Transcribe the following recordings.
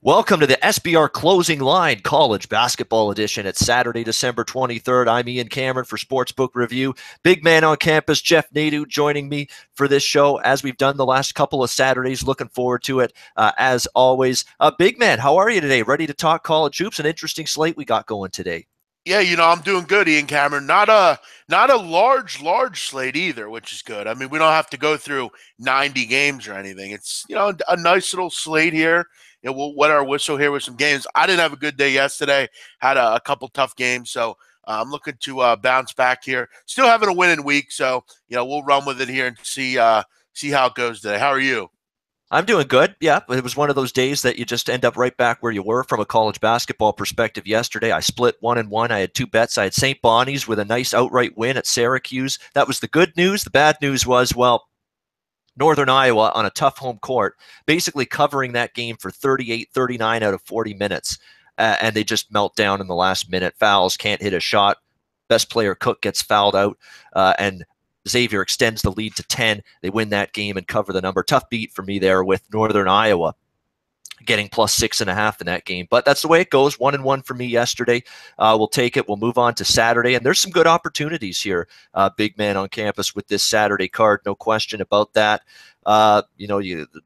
Welcome to the SBR Closing Line College Basketball Edition. It's Saturday, December 23rd. I'm Ian Cameron for Sportsbook Review. Big man on campus, Jeff Nadeau, joining me for this show as we've done the last couple of Saturdays. Looking forward to it as always. Big man, how are you today? Ready to talk college hoops? An interesting slate we got going today. Yeah, I'm doing good, Ian Cameron. Not a large slate either, which is good. I mean, we don't have to go through 90 games or anything. It's, a nice little slate here. We'll wet our whistle here with some games. I didn't have a good day yesterday. Had a couple tough games, so I'm looking to bounce back here. Still having a winning week, so we'll run with it here and see how it goes today. How are you? I'm doing good. Yeah, it was one of those days that you just end up right back where you were from a college basketball perspective yesterday. I split 1-1. I had two bets. I had St. Bonnie's with a nice outright win at Syracuse. That was the good news. The bad news was, well, Northern Iowa on a tough home court, basically covering that game for 38, 39 out of 40 minutes. And they just melt down in the last minute. Fouls, can't hit a shot. Best player, Cook, gets fouled out. And Xavier extends the lead to 10. They win that game and cover the number. Tough beat for me there with Northern Iowa getting plus 6.5 in that game. But that's the way it goes. 1-1 for me yesterday. We'll take it. We'll move on to Saturday. And there's some good opportunities here, big man on campus with this Saturday card. No question about that. A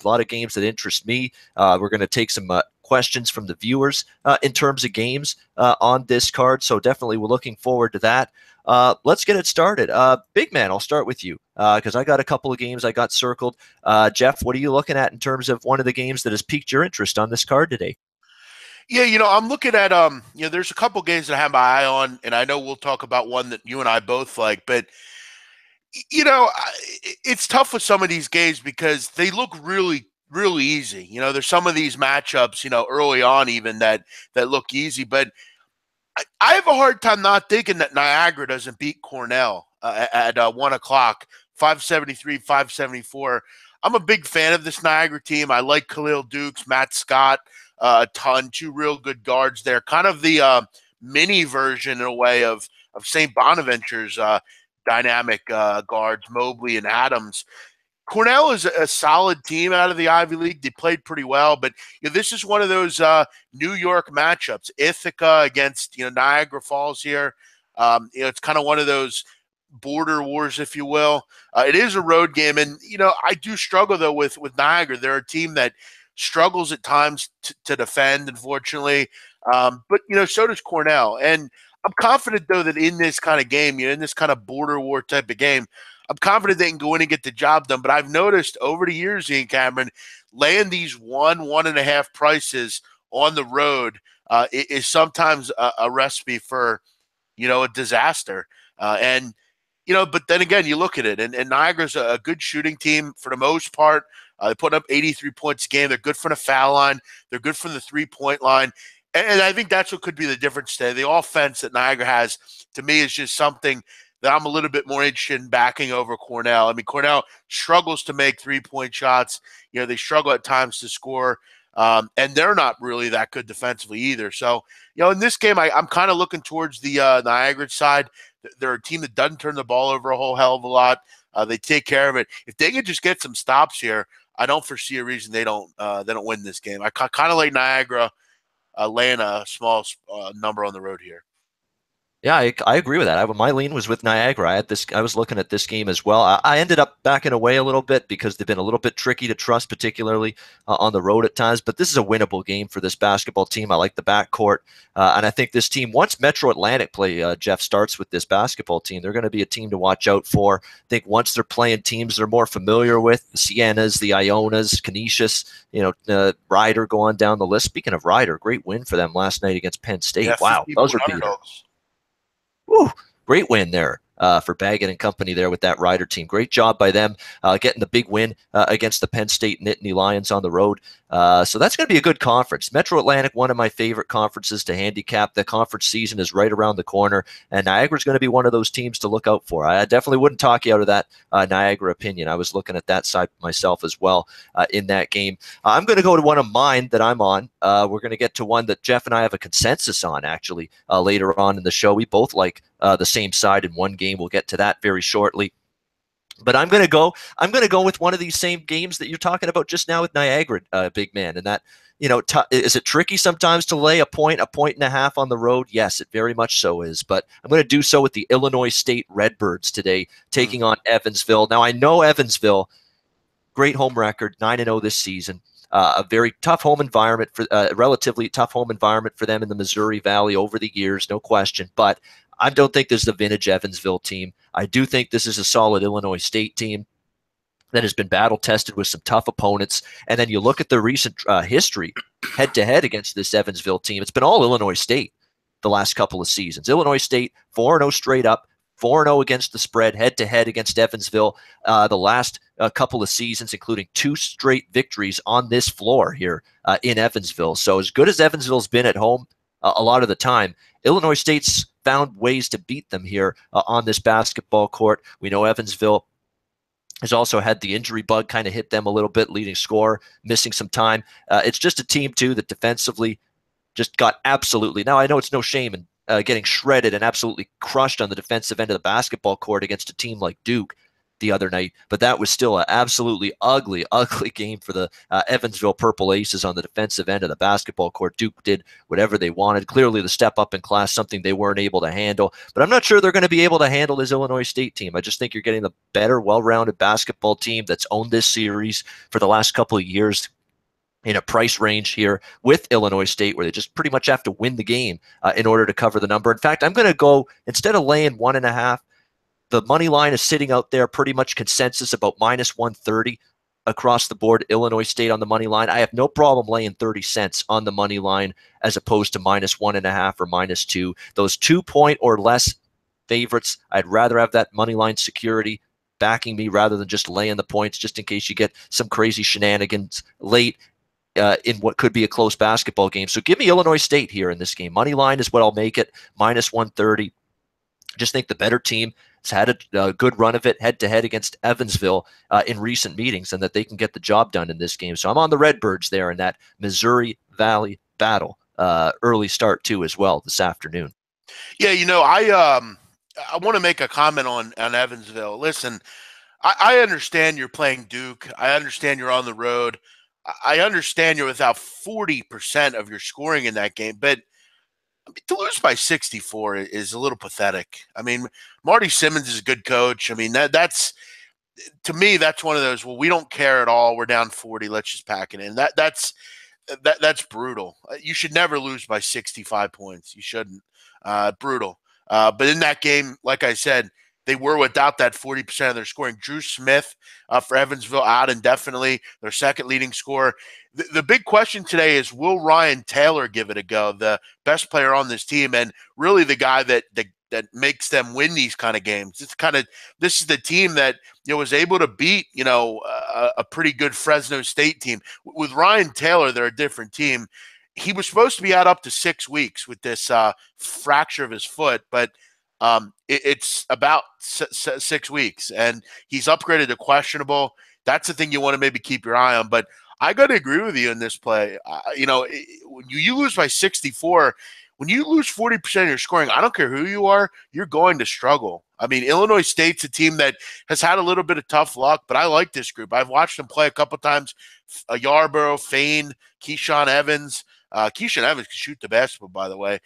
lot of games that interest me. We're going to take some questions from the viewers in terms of games on this card. So definitely we're looking forward to that. Let's get it started. Big man, I'll start with you because I got a couple of games I got circled. Jeff, what are you looking at in terms of one of the games that has piqued your interest on this card today? Yeah, I'm looking at there's a couple games that I have my eye on, and I know we'll talk about one that you and I both like, but it's tough with some of these games because they look really easy. There's some of these matchups, early on even that look easy, but I have a hard time not thinking that Niagara doesn't beat Cornell at 1 o'clock, 573, 574. I'm a big fan of this Niagara team. I like Khalil Dukes, Matt Scott a ton, two real good guards there. Kind of the mini version in a way of St. Bonaventure's dynamic guards, Mobley and Adams. Cornell is a solid team out of the Ivy League. They played pretty well, but this is one of those New York matchups. Ithaca against Niagara Falls here. It's kind of one of those border wars, if you will. It is a road game, and I do struggle though with Niagara. They're a team that struggles at times to defend, unfortunately. But so does Cornell, and I'm confident though that in this kind of game, in this kind of border war type of game, I'm confident they can go in and get the job done. But I've noticed over the years, Ian Cameron, laying these 1.5 prices on the road is sometimes a recipe for, a disaster. But then again, you look at it, and Niagara's a good shooting team for the most part. They put up 83 points a game. They're good from the foul line. They're good from the 3-point line. And I think that's what could be the difference today. The offense that Niagara has, to me, is just something that I'm a little bit more interested in backing over Cornell. I mean, Cornell struggles to make 3-point shots. They struggle at times to score, and they're not really that good defensively either. So, in this game, I'm kind of looking towards the Niagara side. They're a team that doesn't turn the ball over a whole hell of a lot. They take care of it. If they could just get some stops here, I don't foresee a reason they don't win this game. I kind of like Niagara laying a small number on the road here. Yeah, I agree with that. My lean was with Niagara. I was looking at this game as well. I ended up backing away a little bit because they've been a little bit tricky to trust, particularly on the road at times. But this is a winnable game for this basketball team. I like the backcourt. And I think this team, once Metro Atlantic play, Jeff, starts with this basketball team, they're going to be a team to watch out for. I think once they're playing teams they're more familiar with, the Sienas, the Ionas, Canisius, Ryder going down the list. Speaking of Ryder, great win for them last night against Penn State. Yeah, wow, those are beaters. Woo, great win there for Baggett and company there with that Ryder team. Great job by them getting the big win against the Penn State Nittany Lions on the road. So that's going to be a good conference. Metro Atlantic, one of my favorite conferences to handicap. The conference season is right around the corner, and Niagara's going to be one of those teams to look out for. I definitely wouldn't talk you out of that Niagara opinion. I was looking at that side myself as well in that game. I'm going to go to one of mine that I'm on. We're going to get to one that Jeff and I have a consensus on, actually, later on in the show. We both like the same side in one game. We'll get to that very shortly. But I'm going to go. I'm going to go with one of these same games that you're talking about just now with Niagara, big man. And that, is it tricky sometimes to lay a point and a half on the road? Yes, it very much so is. But I'm going to do so with the Illinois State Redbirds today, taking on Evansville. Now I know Evansville, great home record, 9-0 this season. A very tough home environment for relatively tough home environment for them in the Missouri Valley over the years, no question. But I don't think this is a vintage Evansville team. I do think this is a solid Illinois State team that has been battle tested with some tough opponents. And then you look at the recent history head to head against this Evansville team. It's been all Illinois State the last couple of seasons. Illinois State 4-0 straight up, 4-0 against the spread head to head against Evansville the last couple of seasons, including 2 straight victories on this floor here in Evansville. So as good as Evansville's been at home a lot of the time, Illinois State's found ways to beat them here on this basketball court. We know Evansville has also had the injury bug kind of hit them a little bit, leading scorer, missing some time. It's just a team, too, that defensively just got absolutely – now, I know it's no shame in getting shredded and absolutely crushed on the defensive end of the basketball court against a team like Duke the other night, but that was still an absolutely ugly game for the Evansville Purple Aces on the defensive end of the basketball court. Duke did whatever they wanted. Clearly the step up in class, something they weren't able to handle, but I'm not sure they're going to be able to handle this Illinois State team. I just think you're getting the better, well-rounded basketball team that's owned this series for the last couple of years in a price range here with Illinois State, where they just pretty much have to win the game in order to cover the number. In fact, I'm going to go, instead of laying 1.5, the money line is sitting out there pretty much consensus about -130 across the board. Illinois State on the money line. I have no problem laying 30 cents on the money line as opposed to -1.5 or -2. Those 2-point or less favorites, I'd rather have that money line security backing me rather than just laying the points just in case you get some crazy shenanigans late in what could be a close basketball game. So give me Illinois State here in this game. Money line is what I'll make it, -130. Just think the better team has had a good run of it head-to-head against Evansville in recent meetings, and that they can get the job done in this game. So I'm on the Redbirds there in that Missouri Valley battle. Early start, too, as well this afternoon. Yeah, I want to make a comment on Evansville. Listen, I understand you're playing Duke. I understand you're on the road. I understand you're without 40% of your scoring in that game, but to lose by 64 is a little pathetic. I mean, Marty Simmons is a good coach. I mean, that's to me, that's one of those, well, we don't care at all. We're down 40. Let's just pack it in. That's brutal. You should never lose by 65 points. You shouldn't. Brutal. But in that game, like I said, they were without that 40% of their scoring. Drew Smith for Evansville out indefinitely, their second leading scorer. The big question today is, will Ryan Taylor give it a go, the best player on this team and really the guy that makes them win these kind of games? This is the team that was able to beat a pretty good Fresno State team. With Ryan Taylor, they're a different team. He was supposed to be out up to 6 weeks with this fracture of his foot, but it's about 6 weeks, and he's upgraded to questionable. That's the thing you want to maybe keep your eye on. But I got to agree with you in this play. When you lose by 64, when you lose 40% of your scoring, I don't care who you are, you're going to struggle. I mean, Illinois State's a team that has had a little bit of tough luck, but I like this group. I've watched them play a couple times. Yarborough, Fain, Keyshawn Evans. Keyshawn Evans can shoot the basketball, by the way.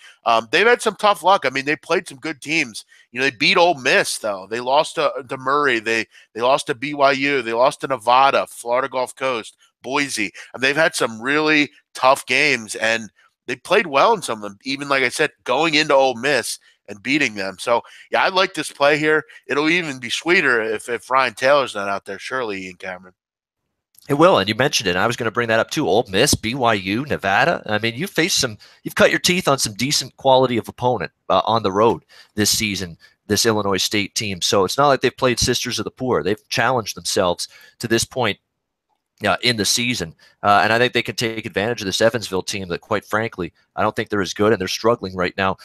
They've had some tough luck. I mean, they played some good teams. They beat Ole Miss, though. They lost to Murray. They lost to BYU. They lost to Nevada, Florida Gulf Coast, Boise. And they've had some really tough games, and they played well in some of them, even, like I said, going into Ole Miss and beating them. So, yeah, I like this play here. It'll even be sweeter if Ryan Taylor's not out there, surely, Ian Cameron. It will, and you mentioned it. I was going to bring that up too. Ole Miss, BYU, Nevada. I mean, you've cut your teeth on some decent quality of opponent on the road this season, this Illinois State team. So it's not like they've played Sisters of the Poor. They've challenged themselves to this point in the season, and I think they can take advantage of this Evansville team that, quite frankly, I don't think they're as good, and they're struggling right now,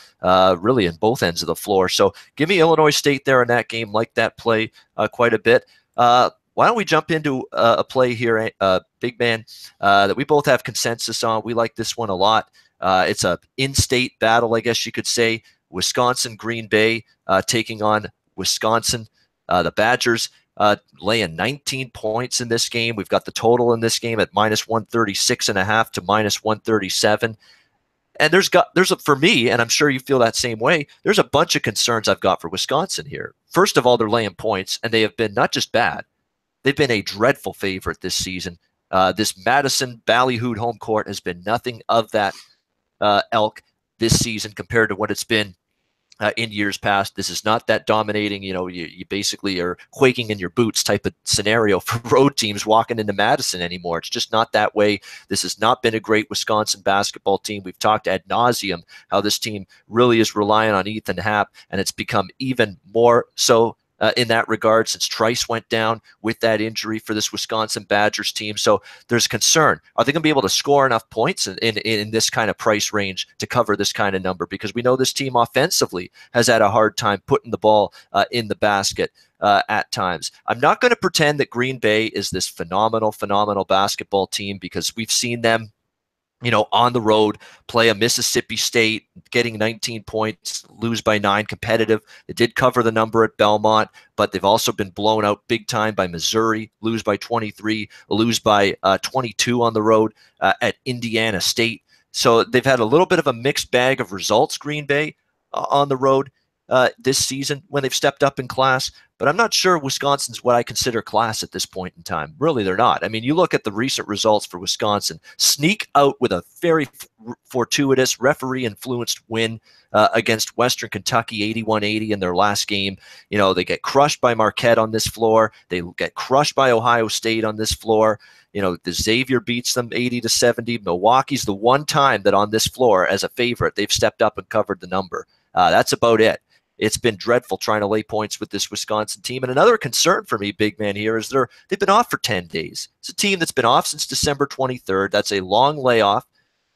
really in both ends of the floor. So give me Illinois State there in that game, like that play quite a bit. Why don't we jump into a play here, big man, that we both have consensus on? We like this one a lot. It's a in-state battle, I guess you could say. Wisconsin, Green Bay taking on Wisconsin. The Badgers laying 19 points in this game. We've got the total in this game at -136.5 to -137. And for me, and I'm sure you feel that same way, there's a bunch of concerns I've got for Wisconsin here. First of all, they're laying points, and they have been not just bad, they've been a dreadful favorite this season. This Madison ballyhooed home court has been nothing of that elk this season compared to what it's been in years past. This is not that dominating, you basically are quaking in your boots type of scenario for road teams walking into Madison anymore. It's just not that way. This has not been a great Wisconsin basketball team. We've talked ad nauseum how this team really is relying on Ethan Happ, and it's become even more so in that regard since Trice went down with that injury for this Wisconsin Badgers team. So there's concern. Are they going to be able to score enough points in this kind of price range to cover this kind of number? Because we know this team offensively has had a hard time putting the ball in the basket at times. I'm not going to pretend that Green Bay is this phenomenal basketball team because we've seen them on the road, play a Mississippi State, getting 19 points, lose by 9, competitive. They did cover the number at Belmont, but they've also been blown out big time by Missouri, lose by 23, lose by 22 on the road at Indiana State. So they've had a little bit of a mixed bag of results, Green Bay, on the road this season when they've stepped up in class. But I'm not sure Wisconsin's what I consider class at this point in time. Really, they're not. I mean, you look at the recent results for Wisconsin, sneak out with a very fortuitous referee-influenced win against Western Kentucky, 81-80 in their last game. They get crushed by Marquette on this floor. They get crushed by Ohio State on this floor. The Xavier beats them 80-70. Milwaukee's the one time that on this floor, as a favorite, they've stepped up and covered the number. That's about it. It's been dreadful trying to lay points with this Wisconsin team. And another concern for me, big man, here is they've been off for 10 days. It's a team that's been off since December 23rd. That's a long layoff.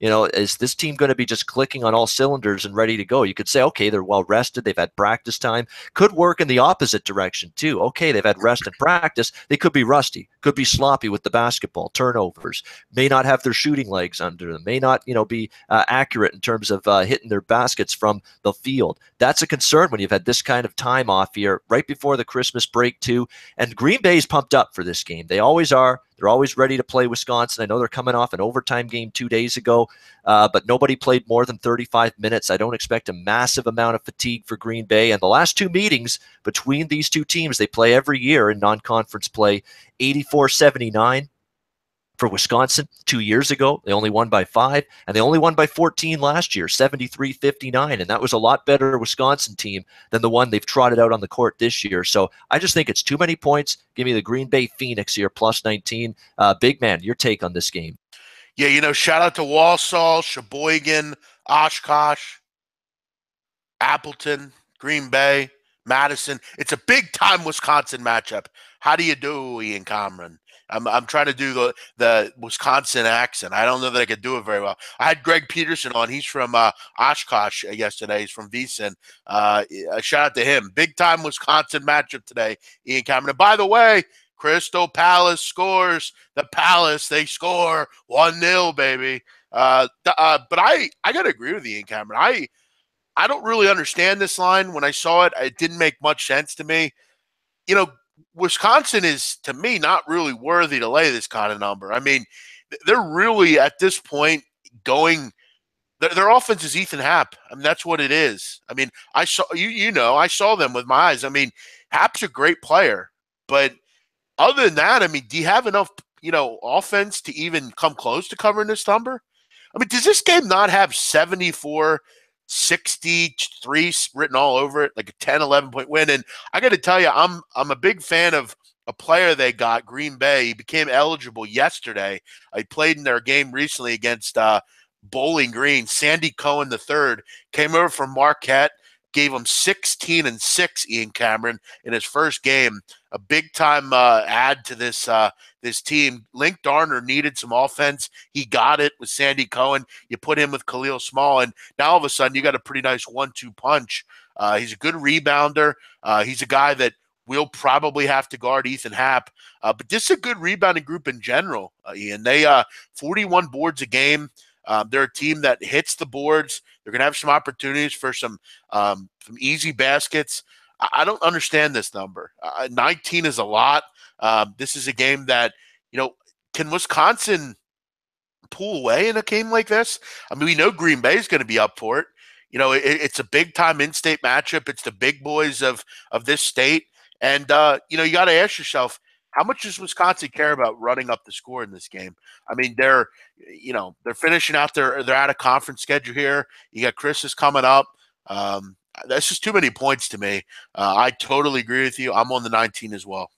Is this team going to be just clicking on all cylinders and ready to go? You could say, okay, they're well rested. They've had practice time. Could work in the opposite direction too. Okay, they've had rest and practice. They could be rusty, could be sloppy with the basketball, turnovers, may not have their shooting legs under them, may not, be accurate in terms of hitting their baskets from the field. That's a concern when you've had this kind of time off here right before the Christmas break too. And Green Bay's pumped up for this game. They always are. They're always ready to play Wisconsin. I know they're coming off an overtime game 2 days ago, but nobody played more than 35 minutes. I don't expect a massive amount of fatigue for Green Bay. And the last 2 meetings between these two teams, they play every year in non-conference play, 84-79 for Wisconsin 2 years ago. They only won by 5, and they only won by 14 last year, 73-59. And that was a lot better Wisconsin team than the one they've trotted out on the court this year. So I just think it's too many points. Give me the Green Bay Phoenix here, plus 19. Big man, your take on this game. Yeah, shout out to Walsall, Sheboygan, Oshkosh, Appleton, Green Bay, Madison. It's a big-time Wisconsin matchup. How do you do, Ian Cameron? I'm trying to do the Wisconsin accent. I don't know that I could do it very well. I had Greg Peterson on. He's from Oshkosh yesterday. He's from Beeson. A shout out to him. Big time Wisconsin matchup today, Ian Cameron. And by the way, Crystal Palace scores. The Palace, they score 1-0, baby. But I got to agree with Ian Cameron. I don't really understand this line. When I saw it, it didn't make much sense to me. Wisconsin is, to me, not really worthy to lay this kind of number. I mean, they're really, at this point, their offense is Ethan Happ. I mean, that's what it is. I mean, I saw them with my eyes. I mean, Happ's a great player, but other than that, I mean, do you have enough, offense to even come close to covering this number? I mean, does this game not have 74 63 written all over it, like a 10, 11-point win? And I got to tell you, I'm a big fan of a player they got, Green Bay. He became eligible yesterday. I played in their game recently against Bowling Green. Sandy Cohen III came over from Marquette, gave him 16 and 6, Ian Cameron, in his first game. A big-time add to this team. Link Darner needed some offense. He got it with Sandy Cohen. You put him with Khalil Small, and now all of a sudden you got a pretty nice 1-2 punch. He's a good rebounder. He's a guy that will probably have to guard Ethan Happ. But this is a good rebounding group in general, Ian. They 41 boards a game. They're a team that hits the boards. They're going to have some opportunities for some easy baskets. I don't understand this number. 19 is a lot. This is a game that, can Wisconsin pull away in a game like this? I mean, we know Green Bay is going to be up for it. It's a big time in-state matchup. It's the big boys of this state, and you got to ask yourself, how much does Wisconsin care about running up the score in this game? I mean, they're finishing out they're out of conference schedule here. You got Christmas coming up. That's just too many points to me. I totally agree with you. I'm on the 19 as well.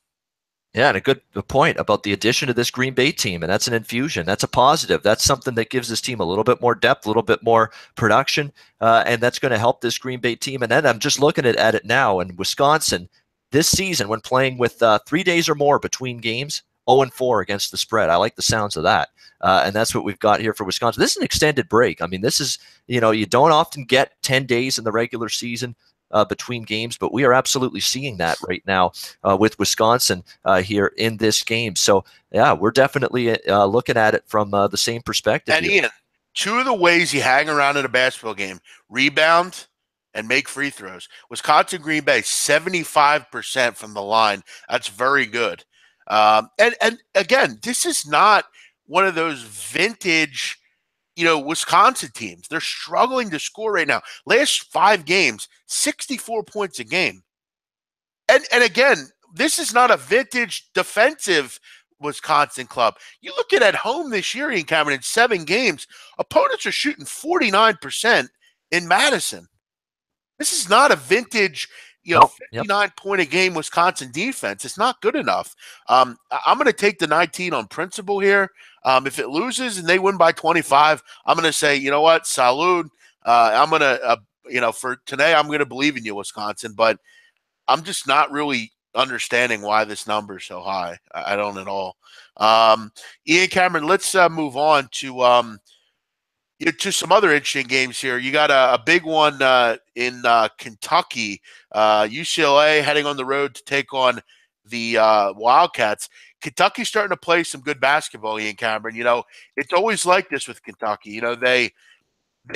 Yeah, and a good point about the addition of this Green Bay team, and that's an infusion. That's a positive. That's something that gives this team a little bit more depth, a little bit more production, and that's going to help this Green Bay team. And then I'm just looking at it now, and Wisconsin this season, when playing with 3 days or more between games, 0-4 against the spread. I like the sounds of that, and that's what we've got here for Wisconsin. This is an extended break. I mean, this is, you don't often get 10 days in the regular season between games, but we are absolutely seeing that right now with Wisconsin here in this game. So, yeah, we're definitely looking at it from the same perspective. And Ian, two of the ways you hang around in a basketball game: rebound and make free throws. Wisconsin, Green Bay, 75% from the line. That's very good. And again, this is not one of those vintage Wisconsin teams. They're struggling to score right now. Last 5 games, 64 points a game. And again, this is not a vintage defensive Wisconsin club. You look at home this year, Ian Cameron, in 7 games, opponents are shooting 49% in Madison. This is not a vintage, 59-point a game Wisconsin defense. It's not good enough. I'm going to take the 19 on principle here. If it loses and they win by 25, I'm going to say, you know what, salud. I'm going to, for today, I'm going to believe in you, Wisconsin. But I'm just not really understanding why this number is so high. I don't at all. Ian Cameron, let's move on to some other interesting games here. You got a big one in Kentucky. UCLA heading on the road to take on the Wildcats. Kentucky's starting to play some good basketball, Ian Cameron. It's always like this with Kentucky. They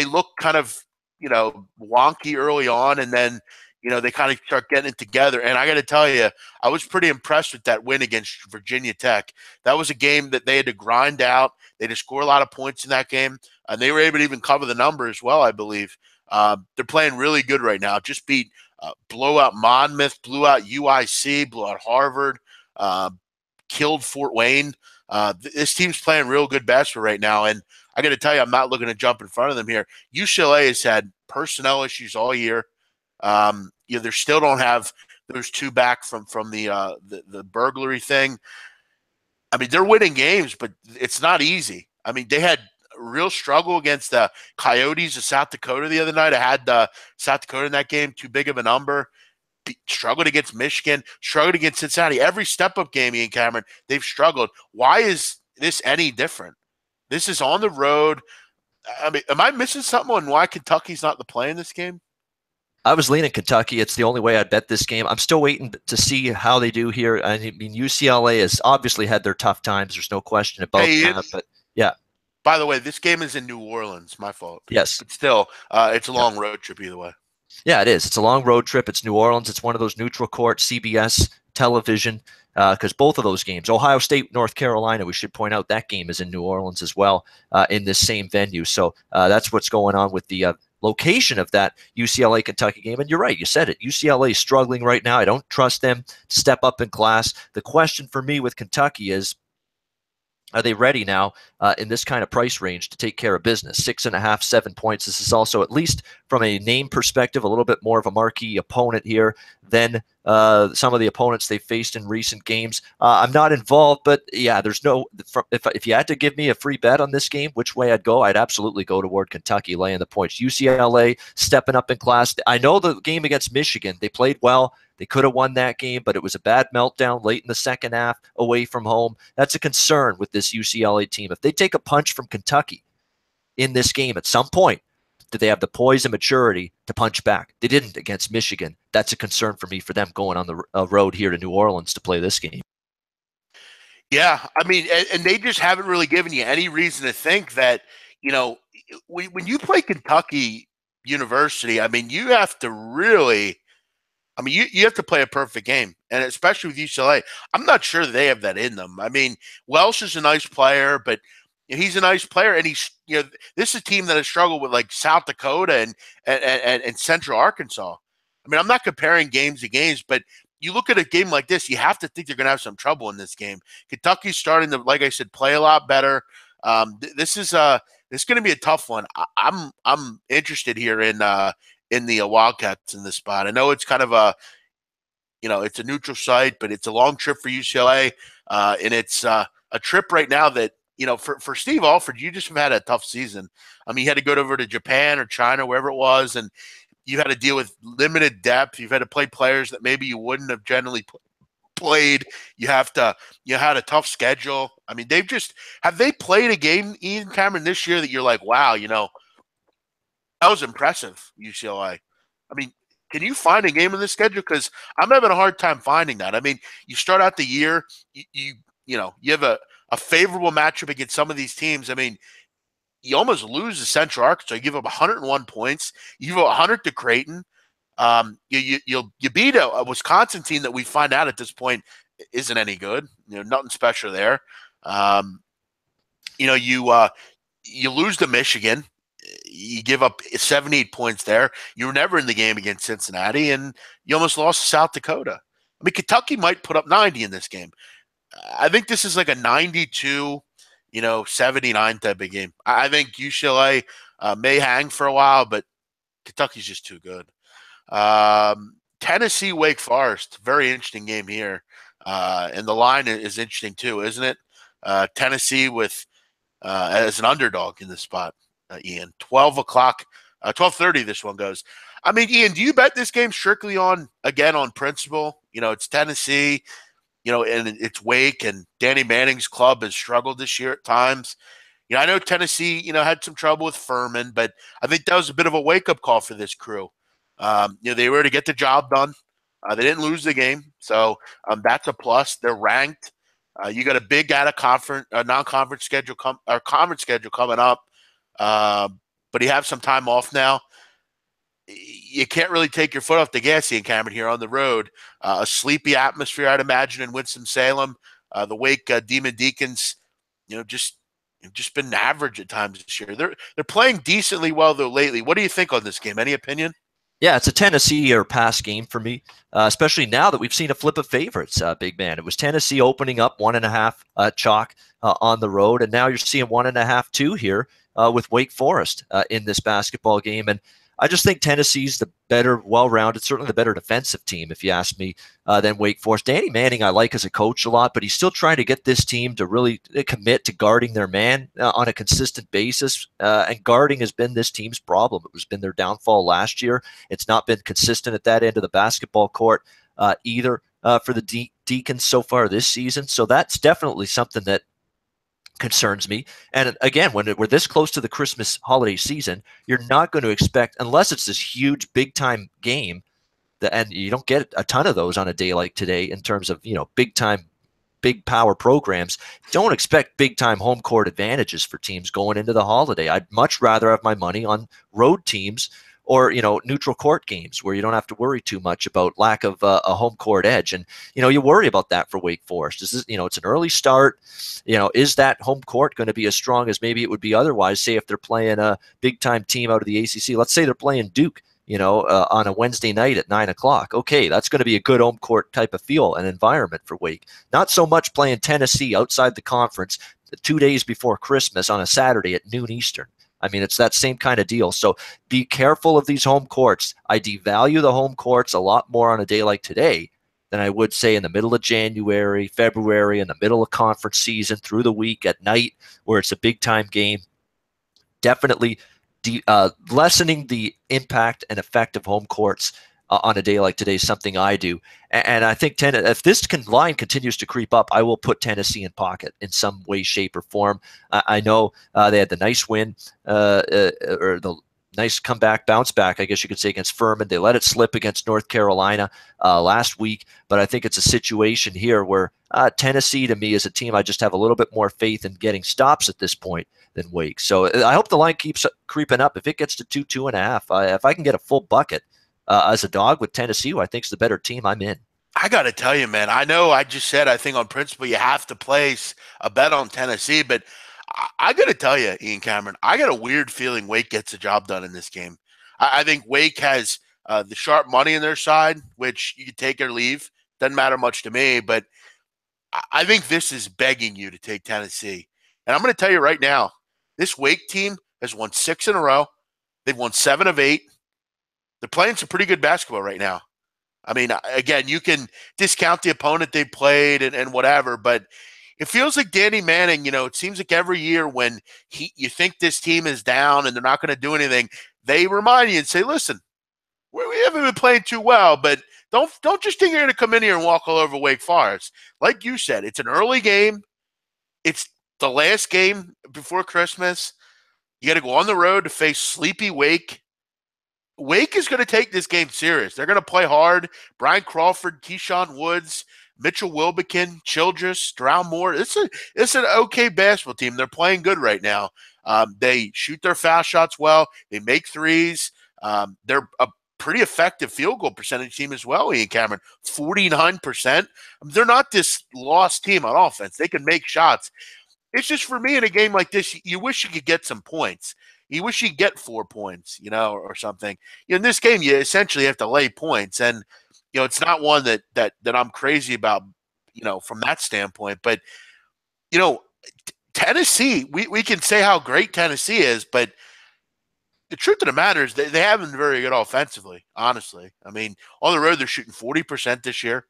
look kind of, wonky early on, and then, they kind of start getting it together. And I got to tell you, I was pretty impressed with that win against Virginia Tech. That was a game that they had to grind out. They had to score a lot of points in that game, and they were able to even cover the number as well, I believe. They're playing really good right now. Just beat blew out Monmouth, blew out UIC, blew out Harvard, killed Fort Wayne. This team's playing real good basketball right now, and I got to tell you, I'm not looking to jump in front of them here. UCLA has had personnel issues all year. They still don't have those 2 back from the burglary thing. I mean, they're winning games, but it's not easy. I mean, they had a real struggle against the Coyotes of South Dakota the other night. I had South Dakota in that game, too big of a number. Struggled against Michigan, struggled against Cincinnati. Every step-up game, Ian Cameron, they've struggled. Why is this any different? This is on the road. I mean, am I missing something on why Kentucky's not the play in this game? I was leaning Kentucky. It's the only way I'd bet this game. I'm still waiting to see how they do here. I mean, UCLA has obviously had their tough times. There's no question about that. But yeah. By the way, this game is in New Orleans. My fault. Yes. But still, it's a long road trip either way. Yeah, it is. It's a long road trip. It's New Orleans. It's one of those neutral court CBS television because both of those games, Ohio State, North Carolina, we should point out that game is in New Orleans as well in this same venue. So that's what's going on with the location of that UCLA Kentucky game. And you're right, you said it. UCLA is struggling right now. I don't trust them to step up in class. The question for me with Kentucky is, are they ready now in this kind of price range to take care of business? 6.5, 7 points. This is also, at least from a name perspective, a little bit more of a marquee opponent here than some of the opponents they faced in recent games. I'm not involved, but yeah, there's no. If you had to give me a free bet on this game, which way I'd go, I'd absolutely go toward Kentucky laying the points. UCLA stepping up in class. I know the game against Michigan, they played well. They could have won that game, but it was a bad meltdown late in the second half away from home. That's a concern with this UCLA team. If they take a punch from Kentucky in this game at some point, do they have the poise and maturity to punch back? They didn't against Michigan. That's a concern for me for them going on the road here to New Orleans to play this game. Yeah, I mean, and they just haven't really given you any reason to think that, when you play Kentucky University, I mean, you have to really I mean, you have to play a perfect game, and especially with UCLA, I'm not sure they have that in them. I mean, Welsh is a nice player, but he's a nice player, and this is a team that has struggled with like South Dakota and Central Arkansas. I mean, I'm not comparing games to games, but you look at a game like this, you have to think they're going to have some trouble in this game. Kentucky's starting to, like I said, play a lot better. This is going to be a tough one. I'm interested here in the Wildcats in this spot. I know it's kind of it's a neutral site, but it's a long trip for UCLA, and it's a trip right now that for Steve Alford, you just have had a tough season. I mean, you had to go over to Japan or China, wherever it was, and you had to deal with limited depth. You've had to play players that maybe you wouldn't have generally played. You had a tough schedule. I mean, have they played a game, Ian Cameron, this year that you're like, wow, that was impressive, UCLA. I mean, can you find a game in this schedule? Because I'm having a hard time finding that. I mean, you start out the year, you have a favorable matchup against some of these teams. I mean, you almost lose to Central Arkansas. You give up 101 points. You give up 100 to Creighton. You beat a Wisconsin team that we find out at this point isn't any good. Nothing special there. You lose to Michigan. You give up 78 points there. You were never in the game against Cincinnati, and you almost lost to South Dakota. I mean, Kentucky might put up 90 in this game. I think this is like a 92, 79 type of game. I think UCLA may hang for a while, but Kentucky's just too good. Tennessee, Wake Forest, very interesting game here. And the line is interesting too, isn't it? Tennessee with as an underdog in this spot, Ian. 12 o'clock, 12:30 this one goes. I mean, Ian, do you bet this game strictly on principle? It's Tennessee, and it's Wake, and Danny Manning's club has struggled this year at times. I know Tennessee, had some trouble with Furman, but I think that was a bit of a wake-up call for this crew. They were to get the job done. They didn't lose the game, so that's a plus. They're ranked. You got a big non-conference schedule conference schedule coming up, but you have some time off now. You can't really take your foot off the gas, Ian Cameron, here on the road. A sleepy atmosphere, I'd imagine, in Winston-Salem. The Wake Demon Deacons, just been average at times this year. They're playing decently well though lately. What do you think on this game? Any opinion? Yeah, it's a Tennessee or pass game for me, especially now that we've seen a flip of favorites, big man. It was Tennessee opening up 1.5 chalk on the road, and now you're seeing 1.5 2 here with Wake Forest in this basketball game. And I just think Tennessee's the better, well-rounded, certainly the better defensive team, if you ask me, than Wake Forest. Danny Manning I like as a coach a lot, but he's still trying to get this team to really commit to guarding their man on a consistent basis, and guarding has been this team's problem. It has been their downfall last year. It's not been consistent at that end of the basketball court either for the Deacons so far this season, so that's definitely something that concerns me. And again, when we're this close to the Christmas holiday season, you're not going to expect, unless it's this huge big time game, and you don't get a ton of those on a day like today in terms of big time, big power programs. Don't expect big time home court advantages for teams going into the holiday. I'd much rather have my money on road teams or neutral court games where you don't have to worry too much about lack of a home court edge. And you worry about that for Wake Forest. Is this, it's an early start. Is that home court going to be as strong as maybe it would be otherwise? Say if they're playing a big time team out of the ACC, let's say they're playing Duke, on a Wednesday night at 9 o'clock. Okay, that's going to be a good home court type of feel and environment for Wake. Not so much playing Tennessee outside the conference 2 days before Christmas on a Saturday at noon Eastern. I mean, it's that same kind of deal. So be careful of these home courts. I devalue the home courts a lot more on a day like today than I would say in the middle of January, February, in the middle of conference season, through the week at night where it's a big time game. Definitely lessening the impact and effect of home courts on a day like today is something I do. And I think if this line continues to creep up, I will put Tennessee in pocket in some way, shape, or form. I know they had the nice win or the nice comeback, bounce back, I guess you could say, against Furman. They let it slip against North Carolina last week, but I think it's a situation here where Tennessee, to me, is a team I just have a little bit more faith in getting stops at this point than Wake. So I hope the line keeps creeping up. If it gets to 2.5, if I can get a full bucket as a dog with Tennessee, who I think is the better team. I'm in. I got to tell you, man, I know I just said I think on principle you have to place a bet on Tennessee, but I got to tell you, Ian Cameron, I got a weird feeling Wake gets the job done in this game. I think Wake has the sharp money on their side, which you can take or leave. Doesn't matter much to me, but I think this is begging you to take Tennessee. And I'm going to tell you right now, this Wake team has won 6 in a row. They've won 7 of 8. They're playing some pretty good basketball right now. I mean, again, you can discount the opponent they played and whatever, but it feels like Danny Manning, it seems like every year when you think this team is down and they're not going to do anything, they remind you and say, listen, we haven't been playing too well, but don't just think you're going to come in here and walk all over Wake Forest. Like you said, it's an early game. It's the last game before Christmas. You got to go on the road to face sleepy Wake. Wake is going to take this game serious. They're going to play hard. Brian Crawford, Keyshawn Woods, Mitchell Wilbekin, Childress, Drown Moore. It's an okay basketball team. They're playing good right now. They shoot their foul shots well. They make threes. They're a pretty effective field goal percentage team as well, Ian Cameron. 49%. They're not this lost team on offense. They can make shots. It's just for me in a game like this, you wish you could get some points. You wish you could get 4 points, or something. In this game, you essentially have to lay points. And, it's not one that I'm crazy about, from that standpoint. But, Tennessee, we can say how great Tennessee is, but the truth of the matter is they haven't been very good offensively, honestly. I mean, on the road, they're shooting 40% this year.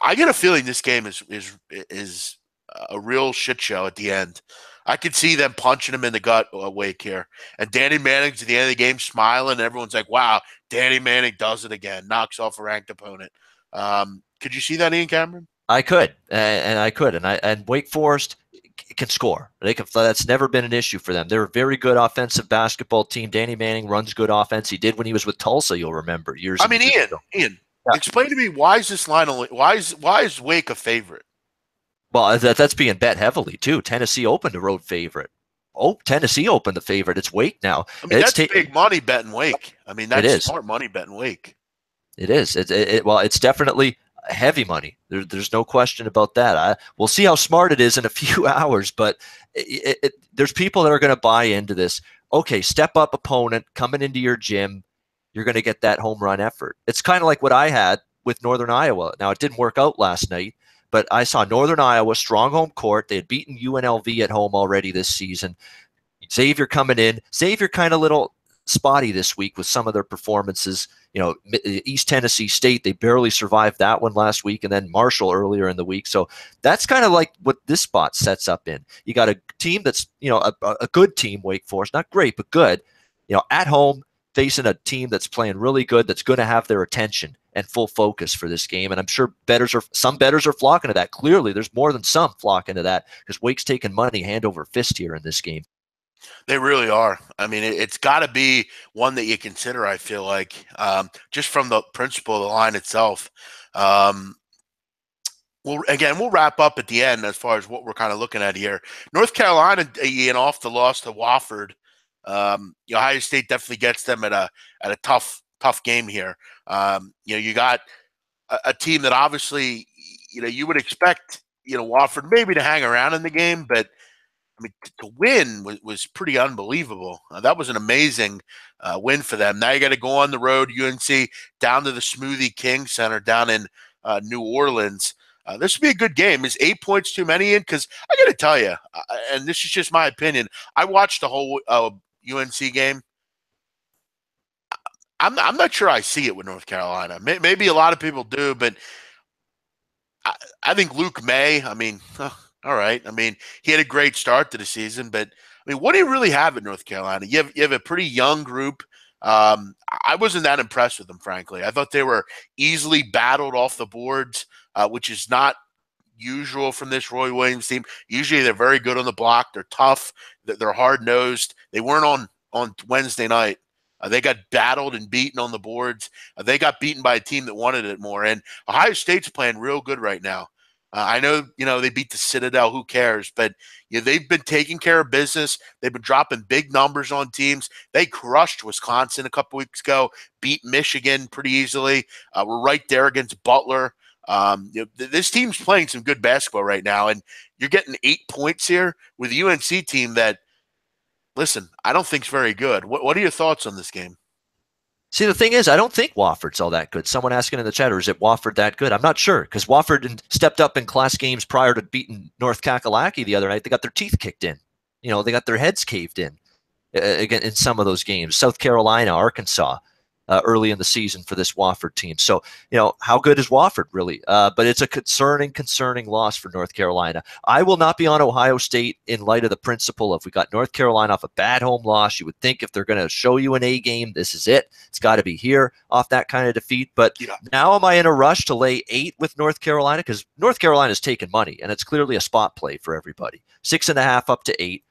I get a feeling this game is a real shit show at the end. I could see them punching him in the gut Wake here. And Danny Manning's at the end of the game smiling, and everyone's like, wow, Danny Manning does it again, knocks off a ranked opponent. Could you see that, Ian Cameron? I could, and I could. And Wake Forest can score. That's never been an issue for them. They're a very good offensive basketball team. Danny Manning runs good offense. He did when he was with Tulsa, you'll remember, years ago. Ian, explain to me why is this line only? Why is Wake a favorite? Well, that's being bet heavily, too. Tennessee opened a road favorite. Oh, Tennessee opened the favorite. It's Wake now. I mean, that's big money betting Wake. I mean, that's smart money betting Wake. It is. Well, it's definitely heavy money. There's no question about that. We'll see how smart it is in a few hours, but there's people that are going to buy into this. Okay, step up opponent coming into your gym. You're going to get that home run effort. It's kind of like what I had with Northern Iowa. Now, it didn't work out last night, but I saw Northern Iowa, strong home court. They had beaten UNLV at home already this season. Xavier coming in. Xavier kind of little spotty this week with some of their performances. East Tennessee State, they barely survived that one last week, and then Marshall earlier in the week. So that's kind of like what this spot sets up in. You got a team that's, a good team, Wake Forest, not great, but good, at home, facing a team that's playing really good, that's going to have their attention and full focus for this game. And I'm sure some bettors are flocking to that. Clearly, there's more than some flocking to that because Wake's taking money hand over fist here in this game. They really are. I mean, it's got to be one that you consider, I feel like, just from the principle of the line itself. We'll wrap up at the end as far as what we're kind of looking at here. North Carolina, Ian, off the loss to Wofford. Ohio State definitely gets them at a tough game here. You got a team that obviously, you would expect, Wofford maybe to hang around in the game, but I mean, to win was pretty unbelievable. That was an amazing win for them. Now you got to go on the road, UNC, down to the Smoothie King Center down in New Orleans. This would be a good game. Is 8 points too many in? Because I got to tell you, and this is just my opinion, I watched the whole UNC game. I'm not sure I see it with North Carolina. Maybe a lot of people do, but I think Luke May, all right. I mean, he had a great start to the season, but I mean, what do you really have at North Carolina? You have a pretty young group. I wasn't that impressed with them, frankly. I thought they were easily battled off the boards, which is not usual from this Roy Williams team. Usually they're very good on the block. They're tough. They're hard-nosed. They weren't on Wednesday night. They got battled and beaten on the boards. They got beaten by a team that wanted it more. And Ohio State's playing real good right now. I know, they beat the Citadel. Who cares? But they've been taking care of business. They've been dropping big numbers on teams. They crushed Wisconsin a couple weeks ago, beat Michigan pretty easily. We're right there against Butler. This team's playing some good basketball right now, and you're getting 8 points here with a UNC team that, listen, I don't think is very good. What are your thoughts on this game? See, the thing is, I don't think Wofford's all that good. Someone asking in the chat, or is it Wofford that good? I'm not sure, because Wofford stepped up in class games prior to beating North Kakalaki the other night. They got their teeth kicked in. They got their heads caved in again in some of those games. South Carolina, Arkansas, early in the season for this Wofford team. So, how good is Wofford really? But it's a concerning loss for North Carolina. I will not be on Ohio State in light of the principle of we got North Carolina off a bad home loss. You would think if they're going to show you an A game, this is it. It's got to be here off that kind of defeat. But now am I in a rush to lay 8 with North Carolina? Because North Carolina's taken money, and it's clearly a spot play for everybody. 6.5 up to 8.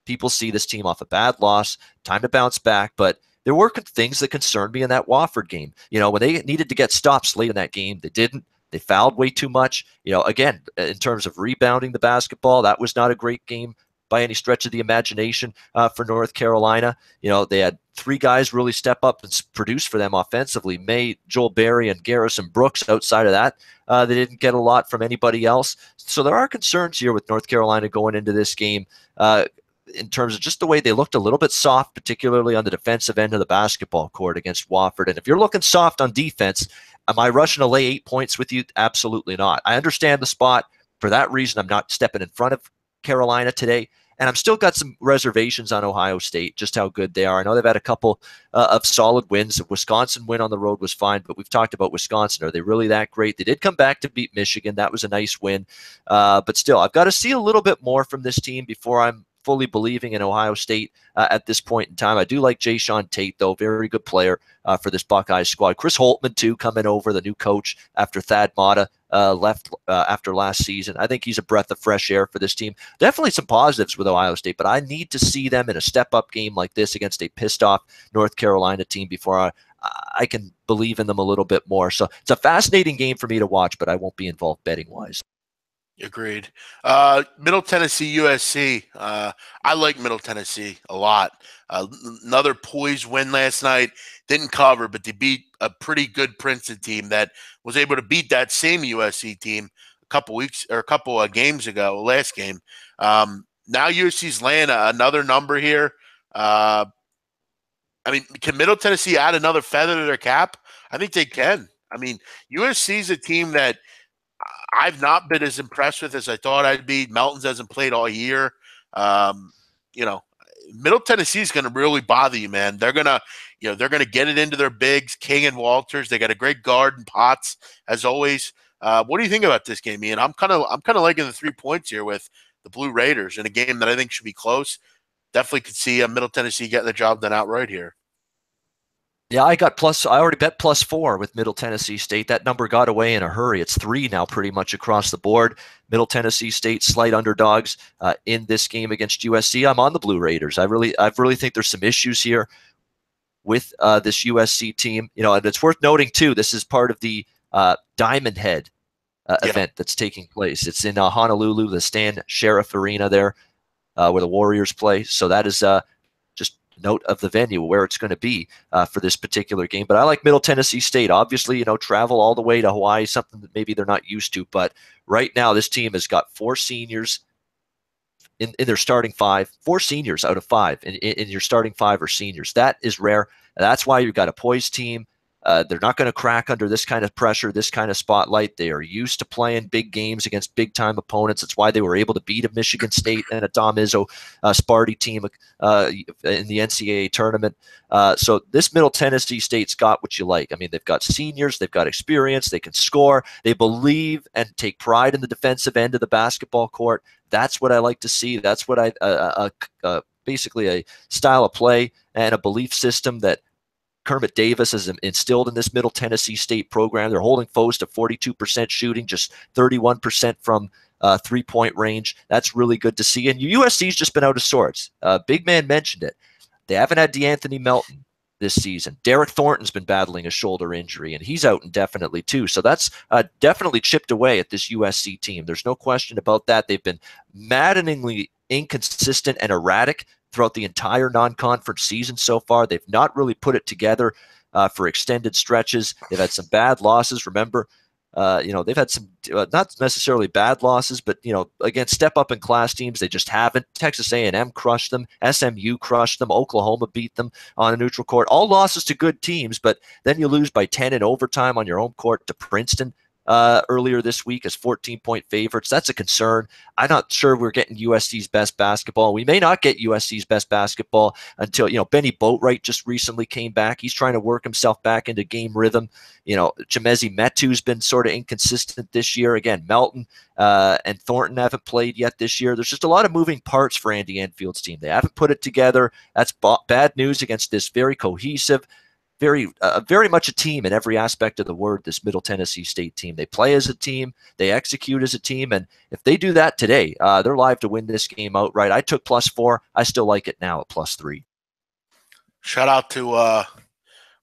People see this team off a bad loss. Time to bounce back, but there were things that concerned me in that Wofford game. When they needed to get stops late in that game, they didn't. They fouled way too much. Again, in terms of rebounding the basketball, that was not a great game by any stretch of the imagination for North Carolina. They had 3 guys really step up and produce for them offensively. May, Joel Berry, and Garrison Brooks. Outside of that, they didn't get a lot from anybody else. So there are concerns here with North Carolina going into this game. In terms of just the way they looked a little bit soft, particularly on the defensive end of the basketball court against Wofford. And if you're looking soft on defense, am I rushing to lay 8 points with you? Absolutely not. I understand the spot. For that reason, I'm not stepping in front of Carolina today. And I'm still got some reservations on Ohio State, just how good they are. I know they've had a couple of solid wins. The Wisconsin win on the road was fine, but we've talked about Wisconsin. Are they really that great? They did come back to beat Michigan. That was a nice win. But still, I've got to see a little bit more from this team before I'm fully believing in Ohio State at this point in time. I do like Jayshawn Tate, though. Very good player for this Buckeyes squad. Chris Holtman, too, coming over, the new coach after Thad Matta left after last season. I think he's a breath of fresh air for this team. Definitely some positives with Ohio State, but I need to see them in a step-up game like this against a pissed-off North Carolina team before I can believe in them a little bit more. So it's a fascinating game for me to watch, but I won't be involved betting-wise. Agreed. Middle Tennessee, USC. I like Middle Tennessee a lot. Another poised win last night. Didn't cover, but they beat a pretty good Princeton team that was able to beat that same USC team a couple of games ago, last game. Now USC's laying another number here. Can Middle Tennessee add another feather to their cap? I think they can. USC's a team that I've not been as impressed with as I thought I'd be. Melton's hasn't played all year. Middle Tennessee is going to really bother you, man. They're gonna get it into their bigs, King and Walters. They got a great guard and Potts as always. What do you think about this game, Ian? I'm kind of liking the 3 points here with the Blue Raiders in a game that I think should be close. Definitely could see Middle Tennessee getting the job done outright here. Yeah, I already bet +4 with Middle Tennessee State. That number got away in a hurry. It's 3 now pretty much across the board. Middle Tennessee State slight underdogs in this game against USC. I'm on the Blue Raiders. I really think there's some issues here with this USC team. And it's worth noting too, this is part of the Diamond Head event that's taking place. It's in Honolulu, the Stan Sheriff Arena there, where the Warriors play. So that is just note of the venue where it's going to be for this particular game. But I like Middle Tennessee State. Obviously, travel all the way to Hawaii, something that maybe they're not used to. But right now, this team has got 4 seniors in their starting 5. 4 seniors out of 5 in your starting 5 are seniors. That is rare. That's why you've got a poised team. They're not going to crack under this kind of pressure, this kind of spotlight. They are used to playing big games against big-time opponents. It's why they were able to beat a Michigan State and a Tom Izzo Sparty team in the NCAA tournament. So this Middle Tennessee State's got what you like. They've got seniors. They've got experience. They can score. They believe and take pride in the defensive end of the basketball court. That's what I like to see. That's what basically a style of play and a belief system that Kermit Davis has instilled in this Middle Tennessee State program. They're holding foes to 42% shooting, just 31% from three-point range. That's really good to see. And USC's just been out of sorts. Bigman mentioned it. They haven't had DeAnthony Melton. this season. Derek Thornton's been battling a shoulder injury, and he's out indefinitely too. So that's definitely chipped away at this USC team. There's no question about that. They've been maddeningly inconsistent and erratic throughout the entire non-conference season so far. They've not really put it together for extended stretches. They've had some bad losses. Remember, they've had some not necessarily bad losses, but against step up in class teams, they just haven't. Texas A&M crushed them, SMU crushed them, Oklahoma beat them on a neutral court. All losses to good teams, but then you lose by 10 in overtime on your home court to Princeton earlier this week as 14-point favorites. That's a concern. I'm not sure we're getting USC's best basketball. We may not get USC's best basketball until, Benny Boatwright just recently came back. He's trying to work himself back into game rhythm. Chemezi Metu's been sort of inconsistent this year. Again, Melton and Thornton haven't played yet this year. There's just a lot of moving parts for Andy Enfield's team. They haven't put it together. That's bad news against this very cohesive, very much a team in every aspect of the word, this Middle Tennessee State team. They play as a team. They execute as a team. And if they do that today, they're live to win this game outright. I took +4. I still like it now at +3. Shout out to,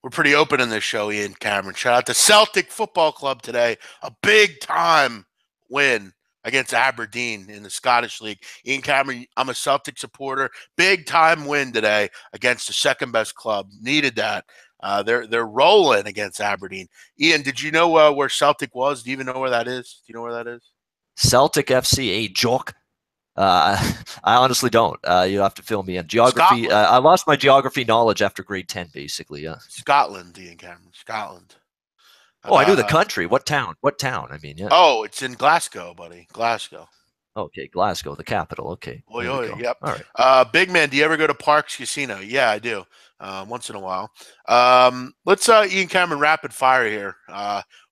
we're pretty open in this show, Ian Cameron. Shout out to Celtic Football Club today. A big-time win against Aberdeen in the Scottish League. Ian Cameron, I'm a Celtic supporter. Big-time win today against the second-best club. Needed that. They're rolling against Aberdeen. Ian, did you know where Celtic was? Do you even know where that is? Do you know where that is? Celtic FC, a joke. I honestly don't. You'll have to fill me in. Geography. I lost my geography knowledge after grade 10, basically. Yeah. Scotland, Ian Cameron. Scotland. Oh, I knew the country. What town? What town? I mean, yeah. Oh, it's in Glasgow, buddy. Glasgow. Okay, Glasgow, the capital. Okay. Yep. All right. Bigman, do you ever go to Parks Casino? Yeah, I do. Once in a while. Let's Ian Cameron rapid fire here.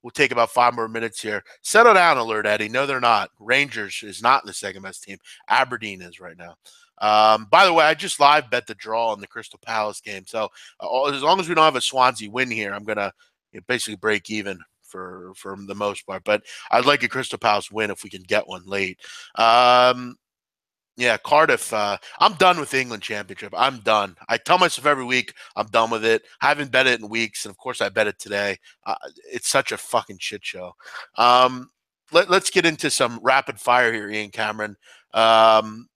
We'll take about 5 more minutes here. Settle down, Alert Eddie. No, they're not. Rangers is not in the second best team. Aberdeen is right now. By the way, I just live bet the draw in the Crystal Palace game. So as long as we don't have a Swansea win here, I'm gonna basically break even for the most part. But I'd like a Crystal Palace win if we can get one late. Yeah, Cardiff. I'm done with the England Championship. I'm done. I tell myself every week I'm done with it. I haven't bet it in weeks, and of course I bet it today. It's such a fucking shit show. Let's get into some rapid fire here, Ian Cameron. An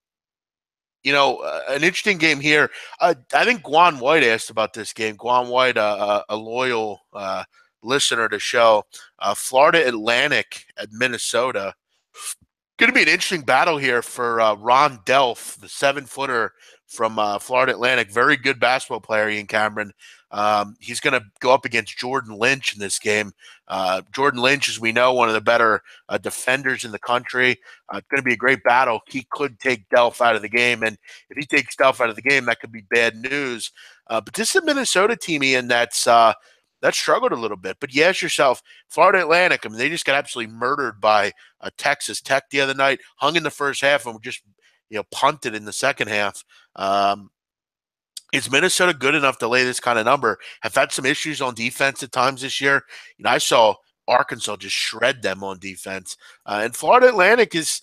interesting game here. I think Guan White asked about this game. Guan White, a loyal listener to the show. Florida Atlantic at Minnesota. Going to be an interesting battle here for Ron Delph, the 7-footer from Florida Atlantic. Very good basketball player, Ian Cameron. He's going to go up against Jordan Lynch in this game. Jordan Lynch, as we know, one of the better defenders in the country. It's going to be a great battle. He could take Delph out of the game, and if he takes Delph out of the game, that could be bad news. But this is a Minnesota team, Ian, that struggled a little bit. But you ask yourself, Florida Atlantic, I mean, they just got absolutely murdered by Texas Tech the other night, hung in the first half and just punted in the second half. Is Minnesota good enough to lay this kind of number? Have had some issues on defense at times this year. I saw Arkansas just shred them on defense. And Florida Atlantic has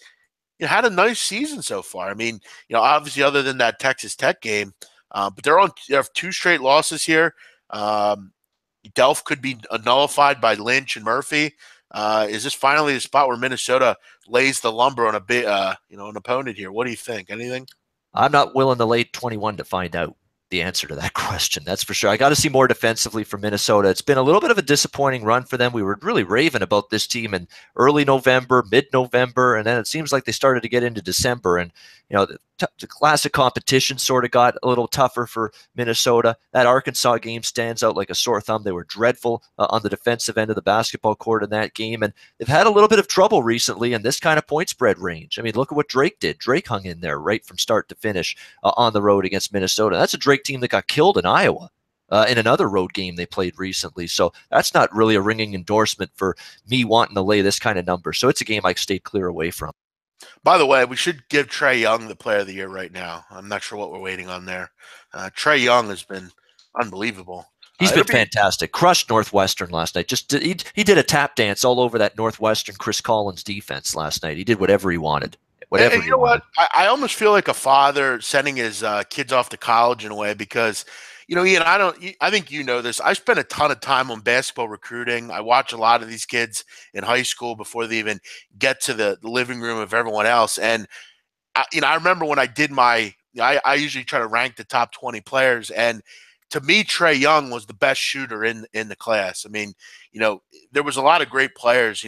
had a nice season so far. I mean, obviously other than that Texas Tech game, but they have 2 straight losses here. Delph could be nullified by Lynch and Murphy. Is this finally the spot where Minnesota lays the lumber on a bit, an opponent here? What do you think? Anything? I'm not willing to lay 21 to find out the answer to that question. That's for sure. I got to see more defensively from Minnesota. It's been a little bit of a disappointing run for them. We were really raving about this team in early November, mid-November, and then it seems like they started to get into December. And, the classic competition sort of got a little tougher for Minnesota. That Arkansas game stands out like a sore thumb. They were dreadful on the defensive end of the basketball court in that game. And they've had a little bit of trouble recently in this kind of point spread range. I mean, look at what Drake did. Drake hung in there right from start to finish on the road against Minnesota. That's a Drake team that got killed in Iowa in another road game they played recently. So that's not really a ringing endorsement for me wanting to lay this kind of number. So it's a game I stayed clear away from. By the way, we should give Trae Young the player of the year right now. I'm not sure what we're waiting on there. Trae Young has been unbelievable. He's been fantastic. Crushed Northwestern last night. He did a tap dance all over that Northwestern Chris Collins defense last night. He did whatever he wanted. whatever And you you know what? wanted. I almost feel like a father sending his kids off to college in a way because, Ian, I think you know this. I spend a ton of time on basketball recruiting. I watch a lot of these kids in high school before they even get to the living room of everyone else. And I remember when I did I usually try to rank the top 20 players, and to me, Trey Young was the best shooter in the class. I mean, there was a lot of great players.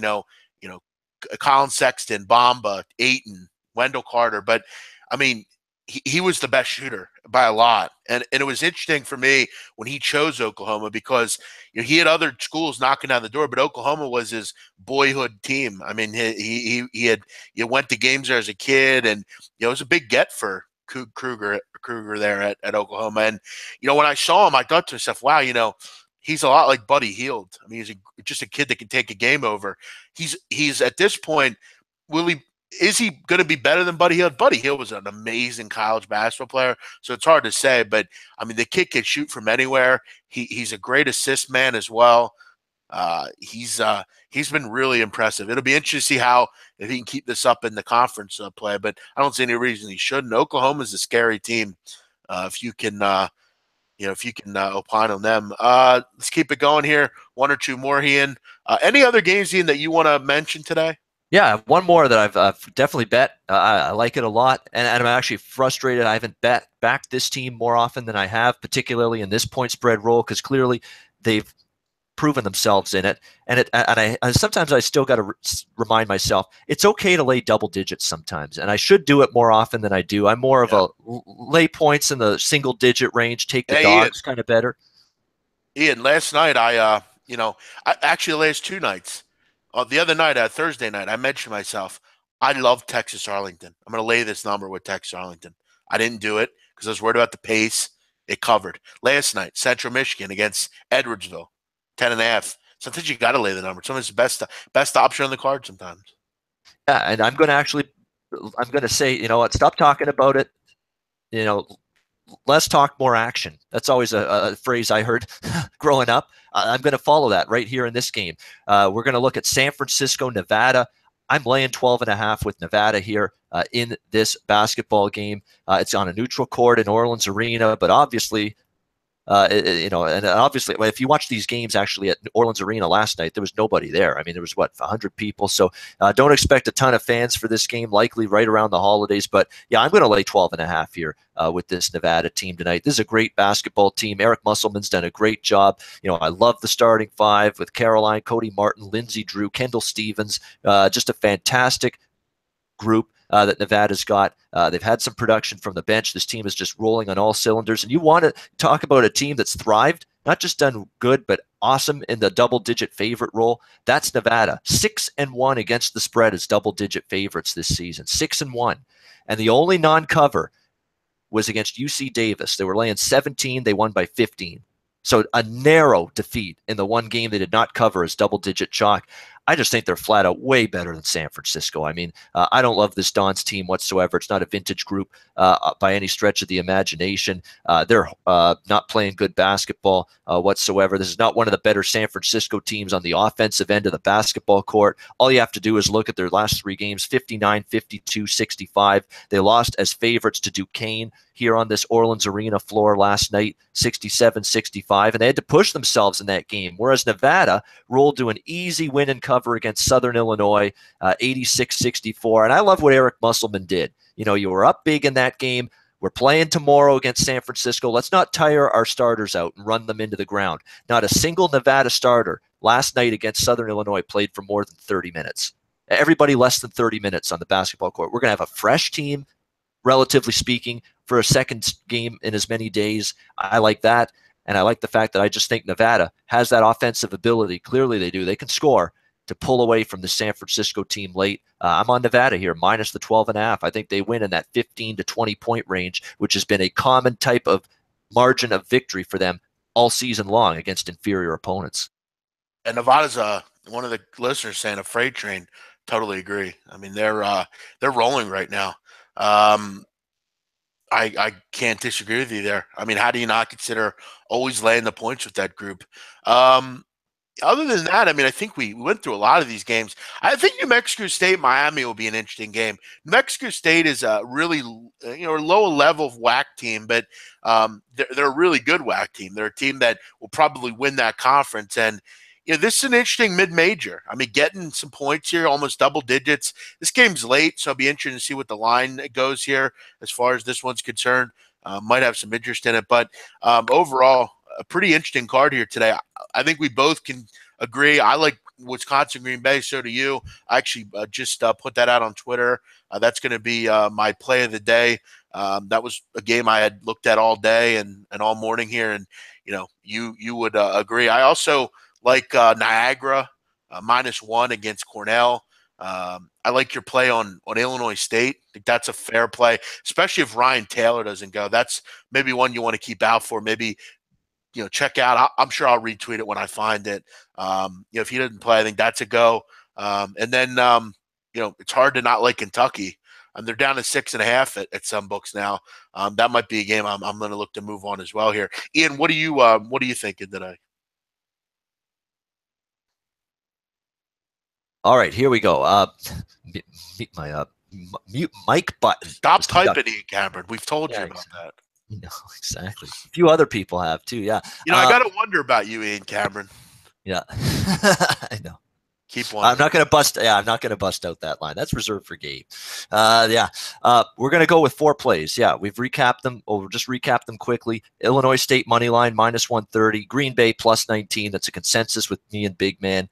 Colin Sexton, Bamba, Aiton, Wendell Carter, but I mean, he was the best shooter by a lot. And it was interesting for me when he chose Oklahoma because he had other schools knocking down the door, but Oklahoma was his boyhood team. I mean, he had went to games there as a kid, and it was a big get for Kruger there at Oklahoma. And when I saw him, I thought to myself, wow, he's a lot like Buddy Hield. I mean, he's just a kid that can take a game over. He's at this point, is he going to be better than Buddy Hield? Buddy Hield was an amazing college basketball player, so it's hard to say. But I mean, the kid can shoot from anywhere. He's a great assist man as well. He's been really impressive. It'll be interesting to see how if he can keep this up in the conference play. But I don't see any reason he shouldn't. Oklahoma's a scary team. If you can, opine on them. Let's keep it going here. One or two more, Ian. Any other games, Ian, that you want to mention today? Yeah, one more that I've definitely bet. I like it a lot, and I'm actually frustrated. I haven't backed this team more often than I have, particularly in this point spread role, because clearly they've proven themselves in it. And sometimes I still got to remind myself it's okay to lay double digits sometimes, and I should do it more often than I do. I'm more of a lay points in the single digit range, take the dogs kind of better. Ian, last night actually the last two nights. The other night, Thursday night, I mentioned myself, I love Texas Arlington. I'm going to lay this number with Texas Arlington. I didn't do it because I was worried about the pace. It covered. Last night, Central Michigan against Edwardsville, 10.5. Sometimes you got to lay the number. Sometimes the best option on the card sometimes. Yeah, and I'm going to say, you know what, stop talking about it. Less talk, more action. That's always a phrase I heard growing up. I'm going to follow that right here in this game. We're going to look at San Francisco, Nevada. I'm laying 12.5 with Nevada here in this basketball game. It's on a neutral court in Orleans Arena, but obviously and obviously, if you watch these games actually at Orleans Arena last night, there was nobody there. I mean, there was 100 people. So don't expect a ton of fans for this game, likely right around the holidays. But yeah, I'm going to lay 12.5 here with this Nevada team tonight. This is a great basketball team. Eric Musselman's done a great job. I love the starting five with Caroline, Cody Martin, Lindsey Drew, Kendall Stevens. Just a fantastic group that Nevada's got. They've had some production from the bench. This team is just rolling on all cylinders. And you want to talk about a team that's thrived, not just done good, but awesome in the double-digit favorite role. That's Nevada. 6-1 against the spread as double-digit favorites this season. 6-1. And the only non-cover was against UC Davis. They were laying 17. They won by 15. So a narrow defeat in the one game they did not cover as double-digit chalk. I just think they're flat out way better than San Francisco. I mean, I don't love this Don's team whatsoever. It's not a vintage group by any stretch of the imagination. They're not playing good basketball whatsoever. This is not one of the better San Francisco teams on the offensive end of the basketball court. All you have to do is look at their last three games, 59, 52, 65. They lost as favorites to Duquesne here on this Orleans Arena floor last night, 67-65, and they had to push themselves in that game, whereas Nevada rolled to an easy win and cover against Southern Illinois, 86-64, and I love what Eric Musselman did. You were up big in that game. We're playing tomorrow against San Francisco. Let's not tire our starters out and run them into the ground. Not a single Nevada starter last night against Southern Illinois played for more than 30 minutes. Everybody less than 30 minutes on the basketball court. We're going to have a fresh team, relatively speaking, for a second game in as many days. I like that. And I like the fact that I just think Nevada has that offensive ability. Clearly they do. They can score to pull away from the San Francisco team late. I'm on Nevada here, minus the 12.5. I think they win in that 15 to 20 point range, which has been a common type of margin of victory for them all season long against inferior opponents. And Nevada's one of the listeners saying a freight train. Totally agree. I mean, they're rolling right now. I can't disagree with you there. I mean, how do you not consider always laying the points with that group? Other than that, I mean, I think we went through a lot of these games. I think New Mexico State, Miami will be an interesting game. New Mexico State is a really, low level WAC team, but they're a really good WAC team. They're a team that will probably win that conference. And, this is an interesting mid-major. I mean, getting some points here, almost double digits. This game's late, so it'll be interesting to see what the line goes here as far as this one's concerned. Might have some interest in it, but overall, a pretty interesting card here today. I think we both can agree. I like Wisconsin Green Bay. So do you. I actually just put that out on Twitter. That's going to be my play of the day. That was a game I had looked at all day and all morning here, and you would agree. I also like Niagara -1 against Cornell. I like your play on Illinois State. I think that's a fair play, especially if Ryan Taylor doesn't go. That's maybe one you want to keep out for. Maybe check out. I'm sure I'll retweet it when I find it. If he doesn't play, I think that's a go. And then it's hard to not like Kentucky. They're down to 6.5 at some books now. That might be a game I'm going to look to move on as well here. Ian, what are you thinking today? All right, here we go. Mute mic button. Stop typing, Ian Cameron. We've told you about that. No, exactly. A few other people have too. Yeah. I got to wonder about you, Ian Cameron. Yeah, I know. Keep wondering. I'm not going to bust. Yeah, I'm not going to bust out that line. That's reserved for Gabe. Yeah. We're going to go with 4 plays. Yeah, we've recapped them. We'll just recap them quickly. Illinois State money line -130. Green Bay +19. That's a consensus with me and Bigman.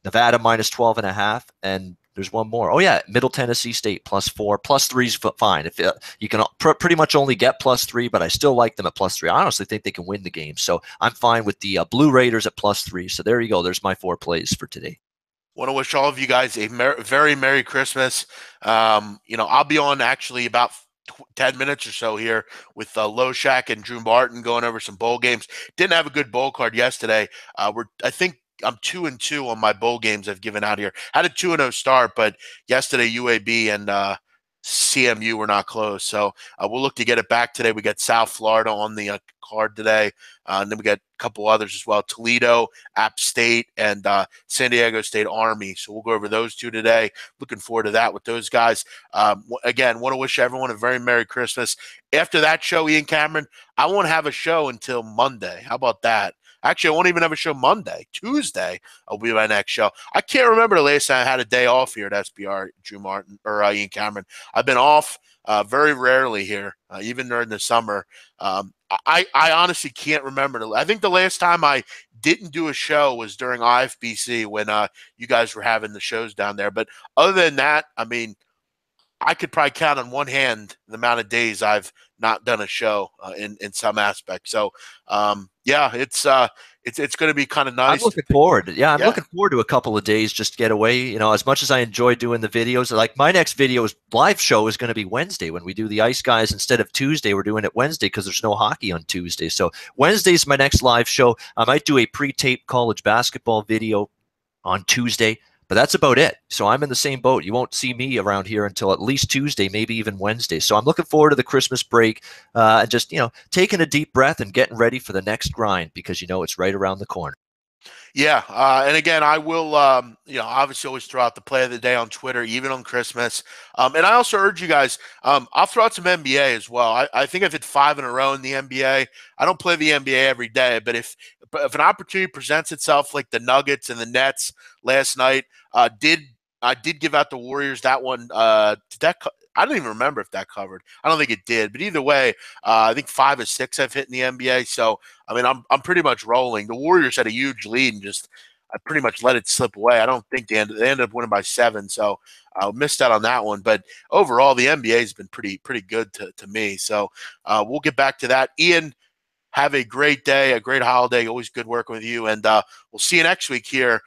Nevada -12.5, and there's one more. Oh yeah, Middle Tennessee State +4, +3 is fine. If you can pretty much only get +3, but I still like them at +3. I honestly think they can win the game, so I'm fine with the Blue Raiders at +3. So there you go. There's my 4 plays for today. Want to wish all of you guys a very Merry Christmas. I'll be on actually about 10 minutes or so here with Loshak and Drew Martin going over some bowl games. Didn't have a good bowl card yesterday. I think I'm 2-2 on my bowl games I've given out here. Had a 2-0 start, but yesterday UAB and CMU were not close. So we'll look to get it back today. We got South Florida on the card today. And then we got a couple others as well. Toledo, App State, and San Diego State Army. So we'll go over those 2 today. Looking forward to that with those guys. Again, want to wish everyone a very Merry Christmas. After that show, Ian Cameron, I won't have a show until Monday. How about that? Actually, I won't even have a show Monday. Tuesday will be my next show. I can't remember the last time I had a day off here at SBR, Drew Martin, or Ian Cameron. I've been off very rarely here, even during the summer. I honestly can't remember. I think the last time I didn't do a show was during IFBC when you guys were having the shows down there. But other than that, I mean, I could probably count on one hand the amount of days I've not done a show in some aspect. So, yeah, it's going to be kind of nice. I'm looking forward. Yeah, I'm looking forward to a couple of days just to get away. As much as I enjoy doing the videos, like my next live show is going to be Wednesday when we do the Ice Guys instead of Tuesday. We're doing it Wednesday because there's no hockey on Tuesday. So Wednesday's my next live show. I might do a pre-taped college basketball video on Tuesday. But that's about it. So I'm in the same boat. You won't see me around here until at least Tuesday, maybe even Wednesday. So I'm looking forward to the Christmas break and just, taking a deep breath and getting ready for the next grind because, it's right around the corner. Yeah. And again, I will, obviously always throw out the play of the day on Twitter, even on Christmas. And I also urge you guys, I'll throw out some NBA as well. I think I've hit 5 in a row in the NBA. I don't play the NBA every day, but if an opportunity presents itself like the Nuggets and the Nets last night, I did give out the Warriors that one. I don't even remember if that covered. I don't think it did. But either way, I think 5 or 6 I've hit in the NBA. So, I mean, I'm pretty much rolling. The Warriors had a huge lead and I pretty much let it slip away. I don't think they ended up winning by 7. So I missed out on that one. But overall, the NBA has been pretty good to me. So we'll get back to that. Ian, have a great day, a great holiday. Always good working with you. And we'll see you next week here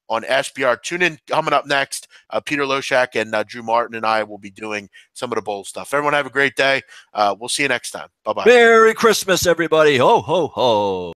on SBR. Tune in. Coming up next, Peter Loshak and Drew Martin and I will be doing some of the bowl stuff. Everyone have a great day. We'll see you next time. Bye-bye. Merry Christmas, everybody. Ho, ho, ho.